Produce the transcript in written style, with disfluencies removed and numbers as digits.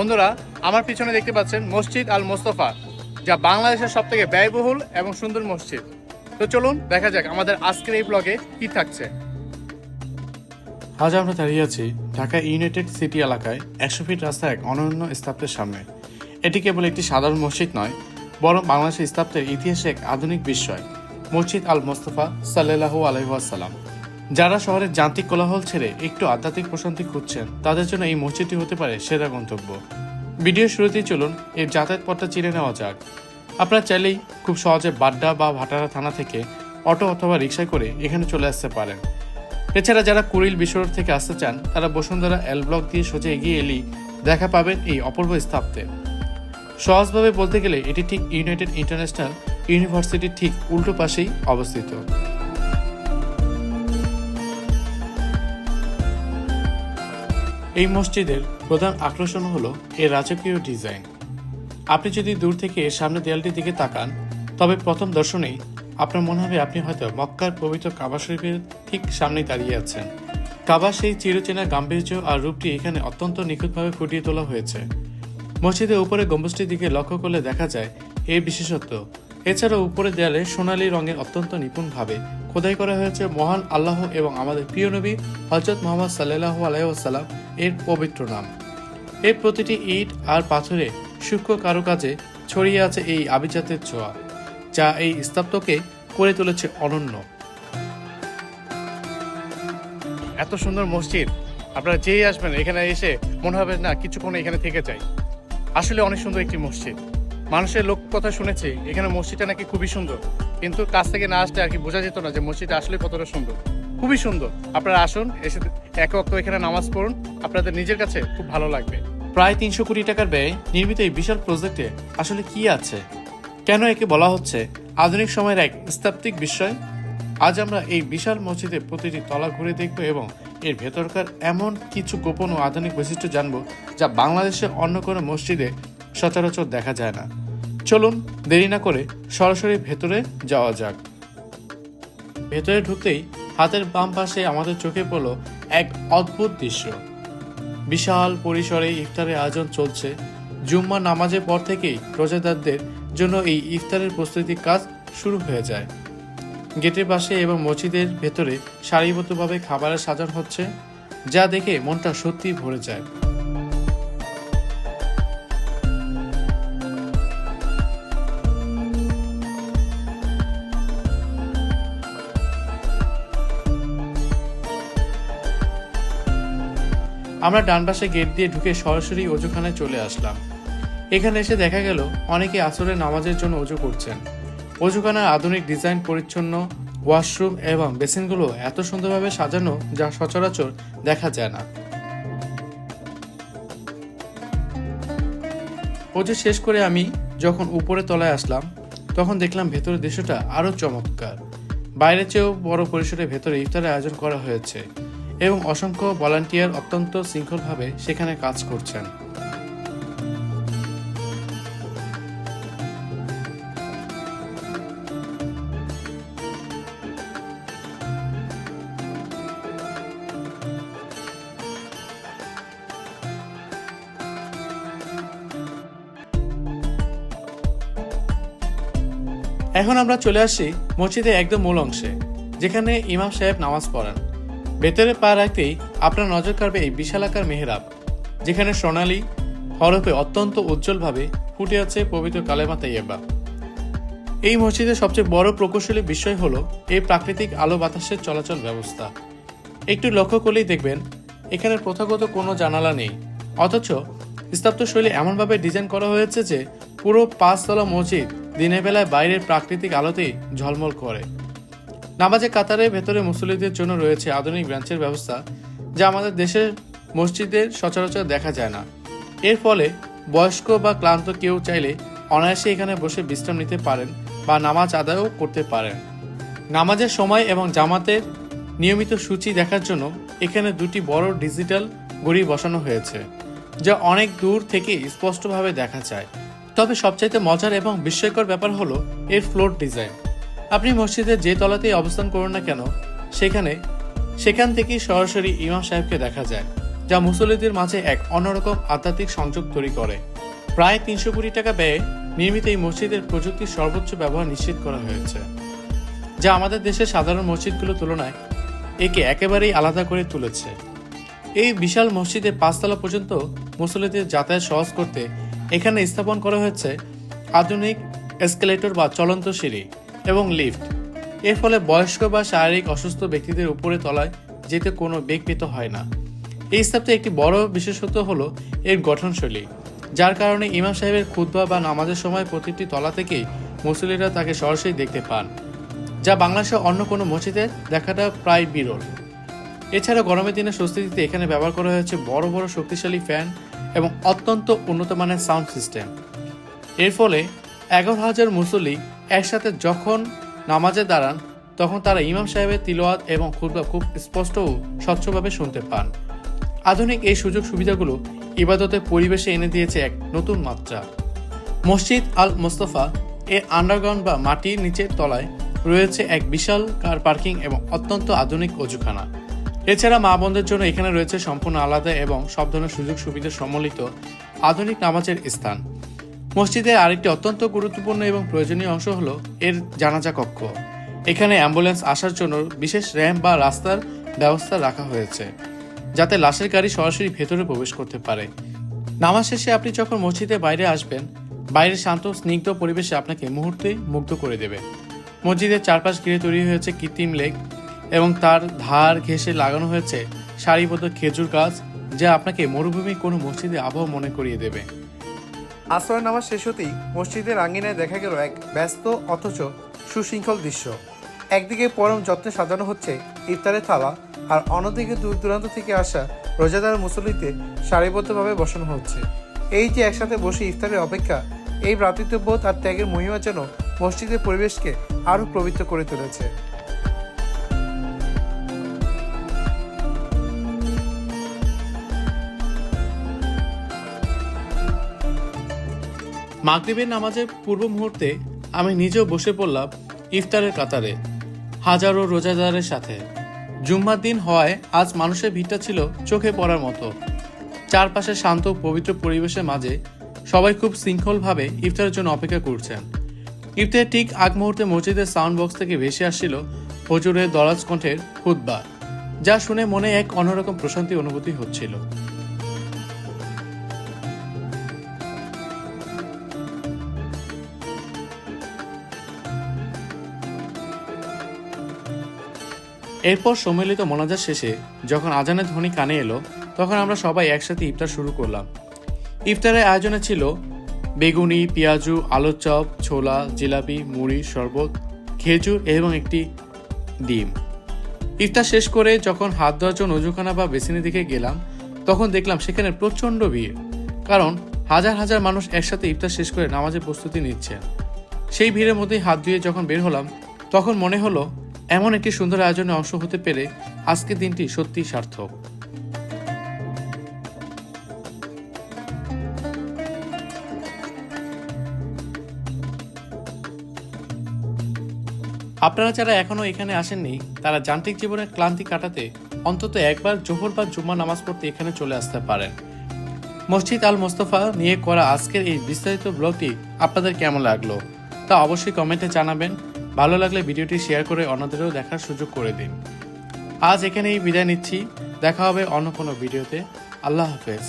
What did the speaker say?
বন্ধুরা, আমার পিছনে দেখতে পাচ্ছেন মসজিদ আল মোস্তফা, যা বাংলাদেশের সবথেকে ব্যয়বহুল এবং সুন্দর মসজিদ। তো চলুন দেখা যাক আমাদের আজকের এই ব্লগে কি থাকছে। আজ আমরা দাঁড়িয়ে আছি ঢাকা ইউনাইটেড সিটি এলাকায় 100 ফিট রাস্তা এক অনন্য স্থাপত্যের সামনে। এটি কেবল একটি সাধারণ মসজিদ নয়, বরং বাংলাদেশের স্থাপত্যের ইতিহাসে এক আধুনিক বিস্ময়, মসজিদ আল মোস্তফা সাল্লাল্লাহু আলাইহি ওয়াসাল্লাম। যারা শহরের যান্ত্রিক কোলাহল ছেড়ে একটু আধ্যাত্মিক প্রশান্তি খুঁজছেন, তাদের জন্য এই মসজিদটি হতে পারে সেরা গন্তব্য। ভিডিও শুরুতেই চলুন এর যাতায়াত পথটা চিনে নেওয়া যাক। আপনারা চাইলেই খুব সহজে বাড্ডা বা ভাটারা থানা থেকে অটো অথবা রিকশায় করে এখানে চলে আসতে পারেন। এছাড়া যারা কুড়িল বিশ্বরোড থেকে আসতে চান, তারা বসুন্ধরা এল ব্লক দিয়ে সোজা এগিয়ে এলেই দেখা পাবেন এই অপূর্ব স্থাপত্যে। সহজভাবে বলতে গেলে এটি ঠিক ইউনাইটেড ইন্টারন্যাশনাল ইউনিভার্সিটির ঠিক উল্টো পাশেই অবস্থিত। এই মসজিদের প্রধান আকর্ষণ হলো এর রাজকীয় ডিজাইন। আপনি যদি দূর থেকে এর সামনে দেয়ালটির দিকে তাকান, তবে প্রথম দর্শনেই আপনার মনে হবে আপনি হয়তো মক্কার পবিত্র কাবা শরীফের ঠিক সামনেই দাঁড়িয়ে আছেন। কাবার সেই চিরচেনা গাম্ভীর্য আর রূপটি এখানে অত্যন্ত নিখুঁতভাবে ফুটিয়ে তোলা হয়েছে। মসজিদের উপরে গম্বুজটির দিকে লক্ষ্য করলে দেখা যায় এই বিশেষত্ব। এছাড়াও উপরের দেয়ালে সোনালী রঙের অত্যন্ত নিপুণভাবে খোদাই করা হয়েছে মহান আল্লাহ এবং আমাদের প্রিয় নবী হযরত মুহাম্মদ সাল্লাল্লাহু আলাইহি ওয়াসাল্লাম এর পবিত্র নাম। এর প্রতিটি ইট আর পাথরে সূক্ষ্ম কারুকাজে ছড়িয়ে আছে এই আভিজাতের ছোঁয়া, যা এই স্থাপত্যকে করে তুলেছে অনন্য। এত সুন্দর মসজিদ, আপনারা যেই আসবেন এখানে এসে মনে হবে না কিছুক্ষণ এখানে থেকে যাই। আসলে অনেক সুন্দর একটি মসজিদ। মানুষের লোক কথা শুনেছি এখানে মসজিদটা নাকি খুবই সুন্দর, কিন্তু কাছ থেকে না আসলে আর কি বোঝা যেত না যে মসজিদটা আসলে কতটা সুন্দর। খুবই সুন্দর। আপনারা আসুন, এসে এক ওয়াক্ত এখানে নামাজ পড়ুন, আপনাদের নিজের কাছে খুব ভালো লাগবে। প্রায় 300 কোটি টাকার ব্যয়ে নির্মিত এই বিশাল প্রজেক্টে আসলে কি আছে, কেন একে বলা হচ্ছে আধুনিক সময়ের এক স্থাপত্যিক বিস্ময়? আজ আমরা এই বিশাল মসজিদের প্রতিটি তলা ঘুরে দেখব এবং এর ভেতরকার এমন কিছু গোপন ও আধুনিক বৈশিষ্ট্য জানব, যা বাংলাদেশের অন্য কোনো মসজিদে সচরাচর দেখা যায় না। চলুন দেরি না করে সরাসরি ভেতরে যাওয়া যাক। ভেতরে ঢুকতেই হাতের বাম পাশে আমাদের চোখে পড়ল এক অদ্ভুত দৃশ্য। বিশাল পরিসরে ইফতারের আয়োজন চলছে। জুম্মা নামাজের পর থেকেই রোজাদারদের জন্য এই ইফতারের প্রস্তুতির কাজ শুরু হয়ে যায়। গেটের পাশে এবং মসজিদের ভেতরে সারিবদ্ধভাবে খাবারের সাজানো হচ্ছে, যা দেখে মনটা সত্যিই ভরে যায়। আমরা ডান পাশে গেট দিয়ে ঢুকে সরাসরি অজুখানায় চলে আসলাম। এখানে এসে দেখা গেল অনেকে আসরের নামাজের জন্য অজু করছেন। অজুখানার আধুনিক ডিজাইন, পরিচ্ছন্ন ওয়াশরুম এবং বেসিনগুলো এত সুন্দরভাবে সাজানো, যা সচরাচর দেখা যায় না। অজু শেষ করে আমি যখন উপরে তলায় আসলাম, তখন দেখলাম ভেতরের দৃশ্যটা আরো চমৎকার। বাইরের চেয়েও বড় পরিসরে ভেতরে ইফতারের আয়োজন করা হয়েছে এবং অসংখ্য ভলান্টিয়ার অত্যন্ত শৃঙ্খলভাবে সেখানে কাজ করছেন। এখন আমরা চলে আসি মসজিদের একদম মূল অংশে, যেখানে ইমাম সাহেব নামাজ পড়ান। ভেতরে পা রাখতেই আপনার নজর কাড়বে এই বিশালাকার মেহরাব, যেখানে সোনালী হরফে অত্যন্ত উজ্জ্বলভাবে ফুটে আছে পবিত্র কালেমা তাইয়্যিবা। এই মসজিদের সবচেয়ে বড় প্রকৌশলী বিষয় হলো এই প্রাকৃতিক আলো বাতাসের চলাচল ব্যবস্থা। একটু লক্ষ্য করলেই দেখবেন এখানে প্রথাগত কোনো জানালা নেই, অথচ স্থাপত্যশৈলী এমনভাবে ডিজাইন করা হয়েছে যে পুরো 5 তলা মসজিদ দিনের বেলায় বাইরের প্রাকৃতিক আলোতেই ঝলমল করে। নামাজে কাতারের ভেতরে মুসল্লিদের জন্য রয়েছে আধুনিক ব্রাঞ্চের ব্যবস্থা, যা আমাদের দেশের মসজিদের সচরাচর দেখা যায় না। এর ফলে বয়স্ক বা ক্লান্ত কেউ চাইলে অনায়াসে এখানে বসে বিশ্রাম নিতে পারেন বা নামাজ আদায়ও করতে পারেন। নামাজের সময় এবং জামাতের নিয়মিত সূচি দেখার জন্য এখানে 2টি বড় ডিজিটাল ঘড়ি বসানো হয়েছে, যা অনেক দূর থেকে স্পষ্টভাবে দেখা যায়। তবে সবচাইতে মজার এবং বিস্ময়কর ব্যাপার হলো এর ফ্লোর ডিজাইন। আপনি মসজিদের যে তলাতেই অবস্থান করুন না কেন, সেখান থেকেই সরাসরি ইমাম সাহেবকে দেখা যায়। যা মুসল্লিদের মাঝে এক অন্যরকম আধ্যাত্মিক সংযোগ তৈরি করে। প্রায় 300 কোটি টাকা ব্যয়ে নির্মিত এই মসজিদের প্রযুক্তির সর্বোচ্চ ব্যবহার নিশ্চিত করা হয়েছে, যা আমাদের দেশের সাধারণ মসজিদগুলোর তুলনায় একে একেবারেই আলাদা করে তুলেছে। এই বিশাল মসজিদের 5 তলা পর্যন্ত মুসল্লিদের যাতায়াত সহজ করতে এখানে স্থাপন করা হয়েছে আধুনিক এসকেলেটর বা চলন্ত সিঁড়ি এবং লিফট। এর ফলে বয়স্ক বা শারীরিক অসুস্থ ব্যক্তিদের উপরে তলায় যেতে কোনো বেগ পেতে হয় না। এই স্থাপত্যের একটি বড় বিশেষত্ব হলো এর গঠনশৈলী, যার কারণে ইমাম সাহেবের খুতবা বা নামাজের সময় প্রতিটি তলা থেকেই মুসল্লিরা তাকে সরাসরি দেখতে পান, যা বাংলাদেশের অন্য কোনো মসজিদে দেখাটা প্রায় বিরল। এছাড়া গরমের দিনে স্বস্তি দিতে এখানে ব্যবহার করা হয়েছে বড় বড় শক্তিশালী ফ্যান এবং অত্যন্ত উন্নত মানের সাউন্ড সিস্টেম। এর ফলে 11,000 মুসল্লি একসাথে যখন নামাজে দাঁড়ান তখন তারা ইমাম সাহেবের তিলাওয়াত এবং খুতবা খুব স্পষ্ট ও স্বচ্ছভাবে শুনতে পান। আধুনিক এই সুযোগ সুবিধাগুলো ইবাদতের পরিবেশে এনে দিয়েছে এক নতুন মাত্রা। মসজিদ আল মোস্তফা এর আন্ডারগ্রাউন্ড বা মাটির নিচের তলায় রয়েছে এক বিশাল কার পার্কিং এবং অত্যন্ত আধুনিক অজুখানা। এছাড়া মা বোনদের জন্য এখানে রয়েছে সম্পূর্ণ আলাদা এবং সব ধরনের সুযোগ সুবিধা সম্মিলিত আধুনিক নামাজের স্থান। মসজিদের আরেকটি অত্যন্ত গুরুত্বপূর্ণ এবং প্রয়োজনীয় অংশ হলো এর জানাজা কক্ষ। এখানে অ্যাম্বুলেন্স আসার জন্য বিশেষ র্যাম্প বা রাস্তার ব্যবস্থা রাখা হয়েছে, যাতে লাশের গাড়ি সরাসরি ভেতরে প্রবেশ করতে পারে। নামাজ শেষে আপনি যখন মসজিদের বাইরে আসবেন, বাইরের শান্ত স্নিগ্ধ পরিবেশে আপনাকে মুহূর্তে মুগ্ধ করে দেবে। মসজিদের চারপাশ ঘিরে তৈরি হয়েছে কৃত্রিম লেক এবং তার ধার ঘেঁষে লাগানো হয়েছে সারিবদ্ধ খেজুর গাছ, যা আপনাকে মরুভূমির কোনো মসজিদে আবহাওয়া মনে করিয়ে দেবে। আসরের নামাজ শেষ হতেই মসজিদের আঙ্গিনায় দেখা গেল এক ব্যস্ত অথচ সুশৃঙ্খল দৃশ্য। একদিকে পরম যত্নে সাজানো হচ্ছে ইফতারের থালা, আর অন্যদিকে দূর দূরান্ত থেকে আসা রোজাদার মুসল্লিদের সারিবদ্ধভাবে বসানো হচ্ছে। এই যে একসাথে বসে ইফতারের অপেক্ষা, এই ভ্রাতৃত্ববোধ আর ত্যাগের মহিমা যেন মসজিদের পরিবেশকে আরও পবিত্র করে তুলেছে। মাগরিবের নামাজের পূর্ব মুহূর্তে আমি নিজেও বসে পড়লাম ইফতারের কাতারে হাজারো রোজাদারের সাথে। জুম্মার দিন হওয়ায় আজ মানুষের ভিড়টা ছিল চোখে পড়ার মতো। চারপাশে শান্ত পবিত্র পরিবেশের মাঝে সবাই খুব শৃঙ্খলভাবে ইফতারের জন্য অপেক্ষা করছেন। ইফতারের ঠিক আগ মুহূর্তে মসজিদের সাউন্ড বক্স থেকে ভেসে আসছিল হুজুরের দরাজ কণ্ঠের খুতবা, যা শুনে মনে এক অন্যরকম প্রশান্তি অনুভূতি হচ্ছিল। এরপর সম্মিলিত মোনাজাত শেষে যখন আজানের ধ্বনি কানে এলো, তখন আমরা সবাই একসাথে ইফতার শুরু করলাম। ইফতারের আয়োজনে ছিল বেগুনি, পেঁয়াজু, আলুর চপ, ছোলা, জিলাপি, মুড়ি, শরবত, খেজুর এবং একটি ডিম। ইফতার শেষ করে যখন হাত ধোয়ার জন্য অজুখানা বা বেসিনের দিকে গেলাম, তখন দেখলাম সেখানে প্রচণ্ড ভিড়, কারণ হাজার হাজার মানুষ একসাথে ইফতার শেষ করে নামাজের প্রস্তুতি নিচ্ছে। সেই ভিড়ের মধ্যেই হাত ধুয়ে যখন বের হলাম, তখন মনে হলো এমন একটি সুন্দর আয়োজনে অংশ হতে পেরে আজকের দিনটি সত্যিই সার্থক। আপনারা যারা এখনো এখানে আসেননি, তারা যান্ত্রিক জীবনের ক্লান্তি কাটাতে অন্তত একবার জোহর বা জুম্মা নামাজ পড়তে এখানে চলে আসতে পারেন। মসজিদ আল মোস্তফা নিয়ে করা আজকের এই বিস্তারিত ব্লগটি আপনাদের কেমন লাগলো তা অবশ্যই কমেন্টে জানাবেন। ভালো লাগলে ভিডিওটি শেয়ার করে অন্যদেরও দেখার সুযোগ করে দিন। আজ এখানেই বিদায় নিচ্ছি, দেখা হবে অন্য কোনো ভিডিওতে। আল্লাহ হাফেজ।